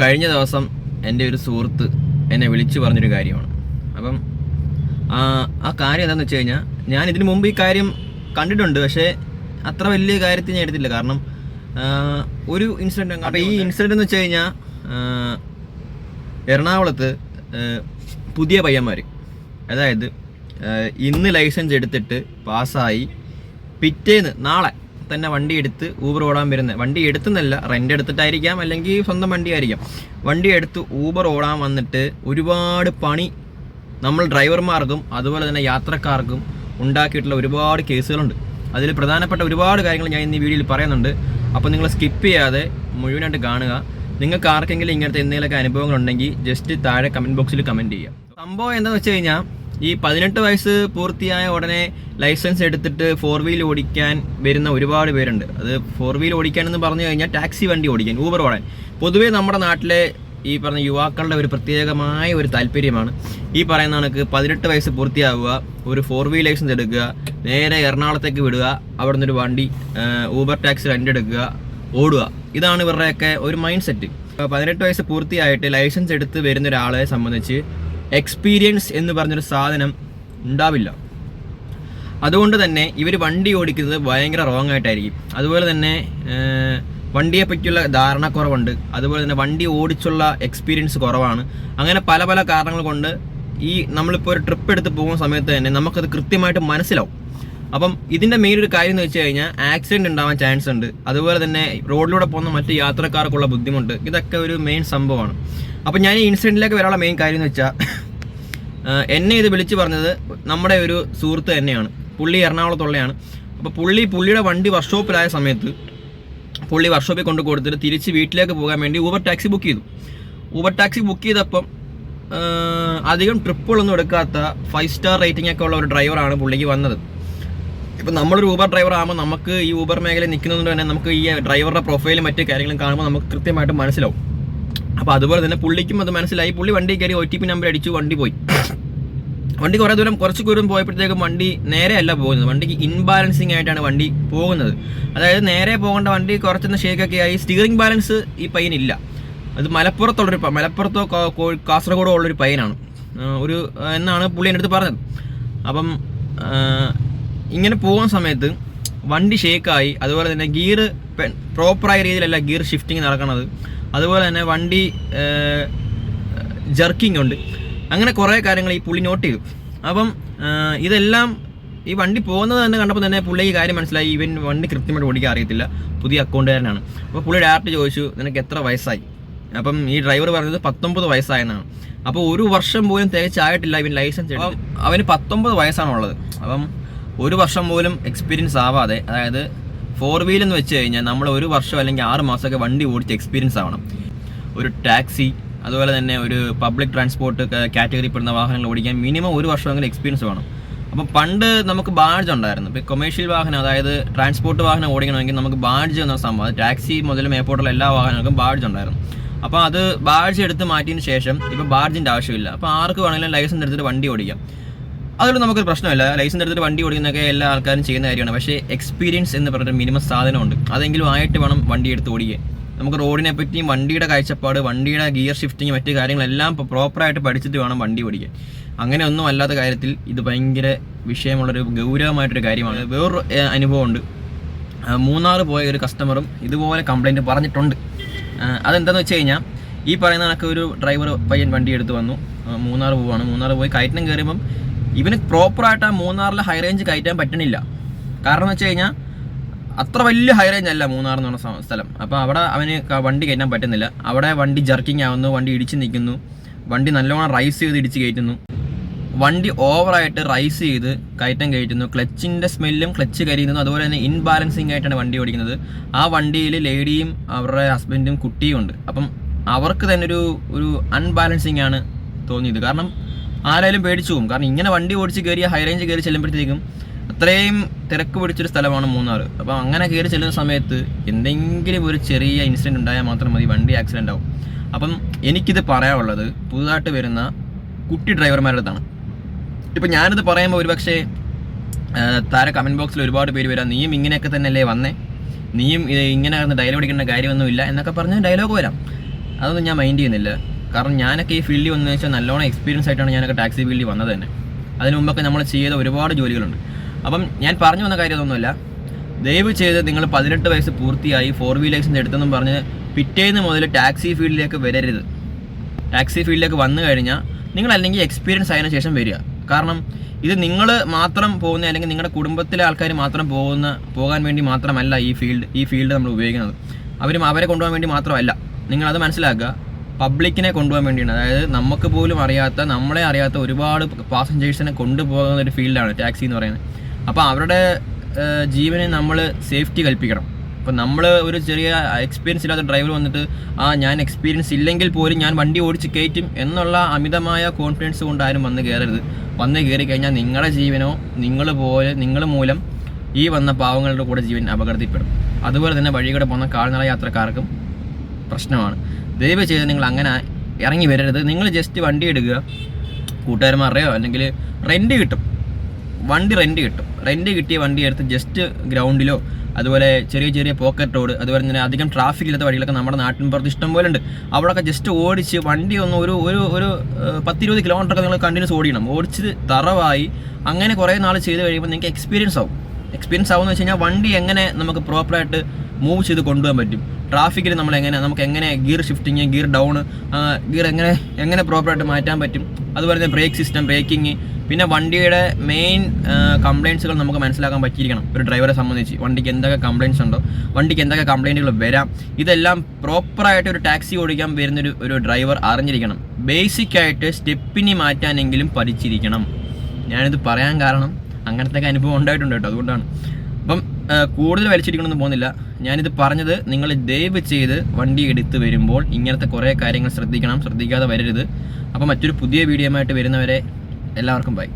കഴിഞ്ഞ ദിവസം എൻ്റെ ഒരു സുഹൃത്ത് എന്നെ വിളിച്ചു പറഞ്ഞൊരു കാര്യമാണ്. അപ്പം ആ കാര്യം എന്താണെന്ന് വെച്ച് കഴിഞ്ഞാൽ, ഞാൻ ഇതിനു മുമ്പ് ഈ കാര്യം കണ്ടിട്ടുണ്ട്, പക്ഷേ അത്ര വലിയ കാര്യത്തിൽ ഞാൻ എടുത്തില്ല. കാരണം ഒരു ഇൻസിഡൻറ്റ്. അപ്പോൾ ഈ ഇൻസിഡൻ്റ് എന്ന് വെച്ച് കഴിഞ്ഞാൽ, എറണാകുളത്ത് പുതിയ പയ്യന്മാർ, അതായത് ഇന്ന് ലൈസൻസ് എടുത്തിട്ട് പാസ്സായി പിറ്റേന്ന് നാളെ തന്നെ വണ്ടി എടുത്ത് ഊബർ ഓടാൻ വരുന്നത്. വണ്ടി എടുത്തുന്നല്ല, റെൻ്റ് എടുത്തിട്ടായിരിക്കാം, അല്ലെങ്കിൽ സ്വന്തം വണ്ടി ആയിരിക്കാം. വണ്ടി എടുത്ത് ഊബർ ഓടാൻ വന്നിട്ട് ഒരുപാട് പണി നമ്മൾ ഡ്രൈവർമാർക്കും അതുപോലെ തന്നെ യാത്രക്കാർക്കും ഉണ്ടാക്കിയിട്ടുള്ള ഒരുപാട് കേസുകളുണ്ട്. അതിൽ പ്രധാനപ്പെട്ട ഒരുപാട് കാര്യങ്ങൾ ഞാൻ ഇന്ന് ഈ വീഡിയോയിൽ പറയുന്നുണ്ട്. അപ്പോൾ നിങ്ങൾ സ്കിപ്പ് ചെയ്യാതെ മുഴുവനായിട്ട് കാണുക. നിങ്ങൾക്ക് ആർക്കെങ്കിലും ഇങ്ങനത്തെ എന്തെങ്കിലുമൊക്കെ അനുഭവങ്ങളുണ്ടെങ്കിൽ ജസ്റ്റ് താഴെ കമൻറ്റ് ബോക്സിൽ കമൻറ്റ് ചെയ്യുക. സംഭവം എന്താണെന്ന് വെച്ച് കഴിഞ്ഞാൽ, ഈ 18 വയസ്സ് പൂർത്തിയായ ഉടനെ ലൈസൻസ് എടുത്തിട്ട് 4 വീൽ ഓടിക്കാൻ വരുന്ന ഒരുപാട് പേരുണ്ട്. അത് 4 വീൽ ഓടിക്കാനെന്ന് പറഞ്ഞു കഴിഞ്ഞാൽ ടാക്സി വണ്ടി ഓടിക്കാൻ, ഊബർ ഓടാൻ. പൊതുവേ നമ്മുടെ നാട്ടിലെ ഈ പറഞ്ഞ യുവാക്കളുടെ ഒരു പ്രത്യേകമായ ഒരു താല്പര്യമാണ് ഈ പറയുന്ന കണക്ക് 18 വയസ്സ് പൂർത്തിയാവുക, ഒരു 4 വീൽ ലൈസൻസ് എടുക്കുക, നേരെ എറണാകുളത്തേക്ക് വിടുക, അവിടെ നിന്നൊരു വണ്ടി ഊബർ ടാക്സി റെൻ്റ് എടുക്കുക, ഓടുക. ഇതാണ് ഇവരുടെയൊക്കെ ഒരു മൈൻഡ് സെറ്റ്. 18 വയസ്സ് പൂർത്തിയായിട്ട് ലൈസൻസ് എടുത്ത് വരുന്ന ഒരാളെ സംബന്ധിച്ച് എക്സ്പീരിയൻസ് എന്ന് പറഞ്ഞൊരു സാധനം ഉണ്ടാവില്ല. അതുകൊണ്ട് തന്നെ ഇവർ വണ്ടി ഓടിക്കുന്നത് ഭയങ്കര റോങ് ആയിട്ടായിരിക്കും. അതുപോലെ തന്നെ വണ്ടിയെ പറ്റിയുള്ള ധാരണക്കുറവുണ്ട്. അതുപോലെ തന്നെ വണ്ടി ഓടിച്ചുള്ള എക്സ്പീരിയൻസ് കുറവാണ്. അങ്ങനെ പല പല കാരണങ്ങൾ കൊണ്ട് ഈ നമ്മളിപ്പോൾ ഒരു ട്രിപ്പ് എടുത്ത് പോകുന്ന സമയത്ത് തന്നെ നമുക്കത് കൃത്യമായിട്ട് മനസ്സിലാവും. അപ്പം ഇതിൻ്റെ മെയിൻ ഒരു കാര്യം എന്ന് വെച്ച് കഴിഞ്ഞാൽ, ആക്സിഡൻറ്റ് ഉണ്ടാവാൻ ചാൻസ് ഉണ്ട്. അതുപോലെ തന്നെ റോഡിലൂടെ പോകുന്ന മറ്റ് യാത്രക്കാർക്കുള്ള ബുദ്ധിമുട്ട്, ഇതൊക്കെ ഒരു മെയിൻ സംഭവമാണ്. അപ്പം ഞാൻ ഈ ഇൻസിഡൻറ്റിലേക്ക് വരാനുള്ള മെയിൻ കാര്യം എന്ന് വെച്ചാൽ, എന്നെ ഇത് വിളിച്ച് പറഞ്ഞത് നമ്മുടെ ഒരു സുഹൃത്ത് തന്നെയാണ്. പുള്ളി എറണാകുളത്തുള്ളതാണ്. അപ്പോൾ പുള്ളിയുടെ വണ്ടി വർക്ക്ഷോപ്പിലായ സമയത്ത് പുള്ളി വർക്ക്ഷോപ്പിൽ കൊണ്ട് കൊടുത്തിട്ട് തിരിച്ച് വീട്ടിലേക്ക് പോകാൻ വേണ്ടി ഊബർ ടാക്സി ബുക്ക് ചെയ്തു. ഊബർ ടാക്സി ബുക്ക് ചെയ്തപ്പം അധികം ട്രിപ്പുകളൊന്നും എടുക്കാത്ത 5 സ്റ്റാർ റേറ്റിംഗ് ഒക്കെ ഉള്ള ഒരു ഡ്രൈവറാണ് പുള്ളിക്ക് വന്നത്. ഇപ്പം നമ്മളൊരു ഊബർ ഡ്രൈവർ ആകുമ്പോൾ നമുക്ക് ഈ ഊബർ മേഖലയിൽ നിൽക്കുന്നതുകൊണ്ട് തന്നെ നമുക്ക് ഈ ഡ്രൈവറുടെ പ്രൊഫൈലും മറ്റു കാര്യങ്ങളും കാണുമ്പോൾ നമുക്ക് കൃത്യമായിട്ട് മനസ്സിലാവും. അപ്പോൾ അതുപോലെ തന്നെ പുള്ളിക്കും അത് മനസ്സിലായി. പുള്ളി വണ്ടി കയറി OTP നമ്പർ അടിച്ചു, വണ്ടി പോയി. വണ്ടി കുറച്ച് ദൂരം പോയപ്പോഴത്തേക്കും വണ്ടി നേരെ അല്ല പോകുന്നത്, വണ്ടിക്ക് ഇൻബാലൻസിങ് ആയിട്ടാണ് വണ്ടി പോകുന്നത്. അതായത് നേരെ പോകേണ്ട വണ്ടി കുറച്ചൊന്ന് ഷേക്കൊക്കെ ആയി, സ്റ്റിയറിംഗ് ബാലൻസ് ഈ പയ്യനില്ല. അത് മലപ്പുറത്തോ കാസർഗോഡോ ഉള്ളൊരു പയ്യനാണ് എന്നാണ് പുള്ളി എൻ്റെ അടുത്ത് പറഞ്ഞത്. അപ്പം ഇങ്ങനെ പോകുന്ന സമയത്ത് വണ്ടി ഷേക്കായി. അതുപോലെ തന്നെ ഗിയർ പ്രോപ്പറായ രീതിയിലല്ല ഗിയർ ഷിഫ്റ്റിങ് നടക്കണത്. അതുപോലെ തന്നെ വണ്ടി ജർക്കിംഗ് ഉണ്ട്. അങ്ങനെ കുറേ കാര്യങ്ങൾ ഈ പുള്ളി നോട്ട് ചെയ്തു. അപ്പം ഇതെല്ലാം ഈ വണ്ടി പോകുന്നത് തന്നെ കണ്ടപ്പോൾ തന്നെ പുള്ളിക്ക് കാര്യം മനസ്സിലായി, ഇവൻ വണ്ടി കൃത്യമായിട്ട് ഓടിക്കാൻ അറിയത്തില്ല, പുതിയ അക്കൗണ്ടുകാരനാണ്. അപ്പോൾ പുള്ളി ഡയറക്റ്റ് ചോദിച്ചു, നിനക്ക് എത്ര വയസ്സായി? അപ്പം ഈ ഡ്രൈവർ പറഞ്ഞത് 19 വയസ്സായെന്നാണ്. അപ്പോൾ 1 വർഷം പോലും തികച്ചായിട്ടില്ല ഇവൻ ലൈസൻസ് എടുക്കും. അവന് 19 വയസ്സാണുള്ളത്. അപ്പം 1 വർഷം പോലും എക്സ്പീരിയൻസ് ആവാതെ, അതായത് 4 വീൽ എന്ന് വെച്ച് കഴിഞ്ഞാൽ നമ്മൾ 1 വർഷം അല്ലെങ്കിൽ 6 മാസമൊക്കെ വണ്ടി ഓടിച്ച് എക്സ്പീരിയൻസ് ആവണം. ഒരു ടാക്സി അതുപോലെ തന്നെ ഒരു പബ്ലിക് ട്രാൻസ്പോർട്ട് കാറ്റഗറി പെടുന്ന വാഹനങ്ങൾ ഓടിക്കാൻ മിനിമം 1 വർഷമെങ്കിലും എക്സ്പീരിയൻസ് വേണം. അപ്പം പണ്ട് നമുക്ക് ബാഡ്ജ് ഉണ്ടായിരുന്നു. ഇപ്പോൾ കൊമേഴ്ഷ്യൽ വാഹനം, അതായത് ട്രാൻസ്പോർട്ട് വാഹനം ഓടിക്കണമെങ്കിൽ നമുക്ക് ബാഡ്ജ് എന്ന സംഭവം, ടാക്സി മുതൽ മേപ്പോട്ടുള്ള എല്ലാ വാഹനങ്ങൾക്കും ബാഡ്ജ് ഉണ്ടായിരുന്നു. അപ്പോൾ അത് ബാഡ്ജ് എടുത്ത് മാറ്റിയതിന് ശേഷം ഇപ്പോൾ ബാഡ്ജിൻ്റെ ആവശ്യമില്ല. അപ്പോൾ ആർക്ക് വേണമെങ്കിലും ലൈസൻസ് എടുത്തിട്ട് വണ്ടി ഓടിക്കാം. അതുകൊണ്ട് നമുക്കൊരു പ്രശ്നമില്ല. ലൈസൻസ് എടുത്തിട്ട് വണ്ടി ഓടിക്കുന്നതൊക്കെ എല്ലാ ആൾക്കാരും ചെയ്യുന്ന കാര്യമാണ്. പക്ഷേ എക്സ്പീരിയൻസ് എന്ന് പറഞ്ഞിട്ട് മിനിമം സാധനമുണ്ട്. അതെങ്കിലും ആയിട്ട് വേണം വണ്ടി എടുത്ത് ഓടിക്കാൻ. നമുക്ക് റോഡിനെ പറ്റിയും വണ്ടിയുടെ കാഴ്ചപ്പാട്, വണ്ടിയുടെ ഗിയർ ഷിഫ്റ്റിങ്, മറ്റു കാര്യങ്ങളെല്ലാം പ്രോപ്പറായിട്ട് പഠിച്ചിട്ട് വേണം വണ്ടി ഓടിക്കാൻ. അങ്ങനെ ഒന്നും അല്ലാത്ത കാര്യത്തിൽ ഇത് ഭയങ്കര വിഷയമുള്ളൊരു ഗൗരവമായിട്ടൊരു കാര്യമാണ്. വേറൊരു അനുഭവമുണ്ട്. മൂന്നാർ പോയ ഒരു കസ്റ്റമറും ഇതുപോലെ കംപ്ലൈൻറ്റ് പറഞ്ഞിട്ടുണ്ട്. അതെന്താണെന്ന് വെച്ച് കഴിഞ്ഞാൽ, ഈ പറയുന്ന കണക്ക് ഒരു ഡ്രൈവർ പയ്യൻ വണ്ടി എടുത്ത് വന്നു, മൂന്നാർ പോവാണ്. മൂന്നാർ പോയി കയറ്റം കയറിയപ്പം ഇവന് പ്രോപ്പറായിട്ട് ആ മൂന്നാറിലെ ഹൈ റേഞ്ച് കയറ്റാൻ പറ്റണില്ല. കാരണം എന്ന് വെച്ച് കഴിഞ്ഞാൽ അത്ര വലിയ ഹൈ റേഞ്ച് അല്ല മൂന്നാർ എന്ന് പറഞ്ഞ സ്ഥലം. അപ്പോൾ അവിടെ അവന് വണ്ടി കയറ്റാൻ പറ്റുന്നില്ല. അവിടെ വണ്ടി ജർക്കിങ് ആവുന്നു, വണ്ടി ഇടിച്ച് നിൽക്കുന്നു, വണ്ടി നല്ലോണം റൈസ് ചെയ്ത് ഇടിച്ച് കയറ്റുന്നു, വണ്ടി ഓവറായിട്ട് റൈസ് ചെയ്ത് കയറ്റം കയറ്റുന്നു, ക്ലച്ചിൻ്റെ സ്മെല്ലും ക്ലച്ച് കരിയുന്നു. അതുപോലെ തന്നെ ഇൻബാലൻസിങ് ആയിട്ടാണ് വണ്ടി ഓടിക്കുന്നത്. ആ വണ്ടിയിൽ ലേഡിയും അവരുടെ ഹസ്ബൻഡും കുട്ടിയും ഉണ്ട്. അപ്പം അവർക്ക് തന്നെ ഒരു അൺബാലൻസിങ് ആണ് തോന്നിയത്. കാരണം ആരായാലും പേടിച്ചു പോകും. കാരണം ഇങ്ങനെ വണ്ടി ഓടിച്ച് കയറിയ ഹൈ റേഞ്ച് കയറി ചെല്ലുമ്പോഴത്തേക്കും അത്രയും തിരക്ക് പിടിച്ചൊരു സ്ഥലമാണ് മൂന്നാർ. അപ്പോൾ അങ്ങനെ കയറി ചെല്ലുന്ന സമയത്ത് എന്തെങ്കിലും ഒരു ചെറിയ ഇൻസിഡൻറ്റ് ഉണ്ടായാൽ മാത്രം മതി വണ്ടി ആക്സിഡൻ്റ് ആവും. അപ്പം എനിക്കിത് പറയാനുള്ളത് പുതുതായിട്ട് വരുന്ന കുട്ടി ഡ്രൈവർമാരുടെ അടുത്താണ്. ഇപ്പം ഞാനിത് പറയുമ്പോൾ ഒരുപക്ഷെ താഴെ കമൻറ്റ് ബോക്സിൽ ഒരുപാട് പേര് വരാം, നീയും ഇങ്ങനെയൊക്കെ തന്നെയല്ലേ വന്നേ, നീയും ഇങ്ങനെ ഡയലോഗ് അടിക്കേണ്ട കാര്യമൊന്നുമില്ല എന്നൊക്കെ പറഞ്ഞ് ഡയലോഗ് വരാം. അതൊന്നും ഞാൻ മൈൻഡ് ചെയ്യുന്നില്ല. കാരണം ഞാനൊക്കെ ഈ ഫീൽഡിൽ വന്നതെന്ന് വെച്ചാൽ നല്ലോണം എക്സ്പീരിയൻസ് ആയിട്ടാണ് ഞാനൊക്കെ ടാക്സി ഫീൽഡിൽ വന്നത് തന്നെ. അതിന് മുമ്പൊക്കെ നമ്മൾ ചെയ്ത ഒരുപാട് ജോലികളുണ്ട്. അപ്പം ഞാൻ പറഞ്ഞു വന്ന കാര്യം അതൊന്നുമല്ല. ദയവ് ചെയ്ത് നിങ്ങൾ 18 വയസ്സ് പൂർത്തിയായി 4 ലൈസൻസ് എടുത്തെന്നും പറഞ്ഞ് പിറ്റേന്ന് മുതൽ ടാക്സി ഫീൽഡിലേക്ക് വരരുത്. ടാക്സി ഫീൽഡിലേക്ക് വന്നു കഴിഞ്ഞാൽ നിങ്ങൾ അല്ലെങ്കിൽ എക്സ്പീരിയൻസ് ആയതിനു ശേഷം വരിക. കാരണം ഇത് നിങ്ങൾ മാത്രം പോകുന്ന അല്ലെങ്കിൽ നിങ്ങളുടെ കുടുംബത്തിലെ ആൾക്കാർ മാത്രം പോകാൻ വേണ്ടി മാത്രമല്ല ഈ ഫീൽഡ് നമ്മൾ ഉപയോഗിക്കുന്നത്. അവരെ കൊണ്ടുപോകാൻ വേണ്ടി മാത്രമല്ല. നിങ്ങളത് മനസ്സിലാക്കുക. പബ്ലിക്കിനെ കൊണ്ടുപോകാൻ വേണ്ടിയാണ്. അതായത് നമുക്ക് പോലും അറിയാത്ത, നമ്മളെ അറിയാത്ത ഒരുപാട് പാസഞ്ചേഴ്സിനെ കൊണ്ടുപോകുന്ന ഒരു ഫീൽഡാണ് ടാക്സി എന്ന് പറയുന്നത്. അപ്പോൾ അവരുടെ ജീവനെ നമ്മൾ സേഫ്റ്റി കൽപ്പിക്കണം. അപ്പോൾ നമ്മൾ ഒരു ചെറിയ എക്സ്പീരിയൻസ് ഇല്ലാത്ത ഡ്രൈവർ വന്നിട്ട് ഞാൻ എക്സ്പീരിയൻസ് ഇല്ലെങ്കിൽ പോലും ഞാൻ വണ്ടി ഓടിച്ച് കയറ്റും എന്നുള്ള അമിതമായ കോൺഫിഡൻസ് കൊണ്ട് ആരും വന്ന് കയറരുത്. വന്ന് കയറി കഴിഞ്ഞാൽ നിങ്ങളുടെ ജീവനോ നിങ്ങൾ മൂലം ഈ വന്ന പാവങ്ങളുടെ കൂടെ ജീവൻ അപകടത്തിൽപ്പെടും. അതുപോലെ തന്നെ വഴികൂടെ പോകുന്ന കാൽനട യാത്രക്കാർക്കും പ്രശ്നമാണ്. ദയവ് ചെയ്ത് നിങ്ങൾ അങ്ങനെ ഇറങ്ങി വരരുത്. നിങ്ങൾ ജസ്റ്റ് വണ്ടി എടുക്കുക, കൂട്ടുകാരന്മാരുടെയോ അല്ലെങ്കിൽ റെൻറ്റ് കിട്ടും, വണ്ടി റെൻറ്റ് കിട്ടും. റെൻറ്റ് കിട്ടിയ വണ്ടി എടുത്ത് ജസ്റ്റ് ഗ്രൗണ്ടിലോ അതുപോലെ ചെറിയ പോക്കറ്റ് റോഡ്, അതുപോലെ തന്നെ അധികം ട്രാഫിക് ഇല്ലാത്ത വഴികളൊക്കെ നമ്മുടെ നാട്ടിൻപുറത്ത് ഇഷ്ടം പോലെ ഉണ്ട്. അവിടെയൊക്കെ ജസ്റ്റ് ഓടിച്ച് വണ്ടി ഒന്ന് ഒരു 10-20 കിലോമീറ്ററൊക്കെ നിങ്ങൾ കണ്ടിന്യൂസ് ഓടിക്കണം. ഓടിച്ച് തറവായി അങ്ങനെ കുറേ നാൾ ചെയ്ത് കഴിയുമ്പോൾ നിങ്ങൾക്ക് എക്സ്പീരിയൻസ് ആവും. എക്സ്പീരിയൻസ് ആവുമെന്ന് വെച്ച് കഴിഞ്ഞാൽ വണ്ടി എങ്ങനെ നമുക്ക് പ്രോപ്പറായിട്ട് മൂവ് ചെയ്ത് കൊണ്ടുപോകാൻ പറ്റും, ട്രാഫിക്കിൽ നമുക്ക് എങ്ങനെ gear shifting, gear down, gear എങ്ങനെ പ്രോപ്പറായിട്ട് മാറ്റാൻ പറ്റും, അതുപോലെ തന്നെ ബ്രേക്ക് സിസ്റ്റം, ബ്രേക്കിങ്, പിന്നെ വണ്ടിയുടെ മെയിൻ കംപ്ലയിൻസുകൾ നമുക്ക് മനസ്സിലാക്കാൻ പറ്റിയിരിക്കണം. ഒരു ഡ്രൈവറെ സംബന്ധിച്ച് വണ്ടിക്ക് എന്തൊക്കെ കംപ്ലയിൻസ് ഉണ്ടോ, വണ്ടിക്ക് എന്തൊക്കെ കംപ്ലയിൻറ്റുകൾ വരാം, ഇതെല്ലാം പ്രോപ്പറായിട്ട് ഒരു ടാക്സി ഓടിക്കാൻ വരുന്നൊരു ഡ്രൈവർ അറിഞ്ഞിരിക്കണം. ബേസിക്കായിട്ട് സ്റ്റെപ്പിനി മാറ്റാനെങ്കിലും പഠിച്ചിരിക്കണം. ഞാനിത് പറയാൻ കാരണം അങ്ങനത്തെ അനുഭവം ഉണ്ടായിട്ടുണ്ട് കേട്ടോ, അതുകൊണ്ടാണ്. അപ്പം കൂടുതൽ വലിച്ചിരിക്കണമെന്ന് പോകുന്നില്ല. ഞാനിത് പറഞ്ഞത് നിങ്ങൾ ദയവ് ചെയ്ത് വണ്ടി എടുത്ത് വരുമ്പോൾ ഇങ്ങനത്തെ കുറേ കാര്യങ്ങൾ ശ്രദ്ധിക്കാതെ വരരുത്. അപ്പോൾ മറ്റൊരു പുതിയ വീഡിയോ ആയിട്ട് വരുന്നവരെ എല്ലാവർക്കും ബൈ.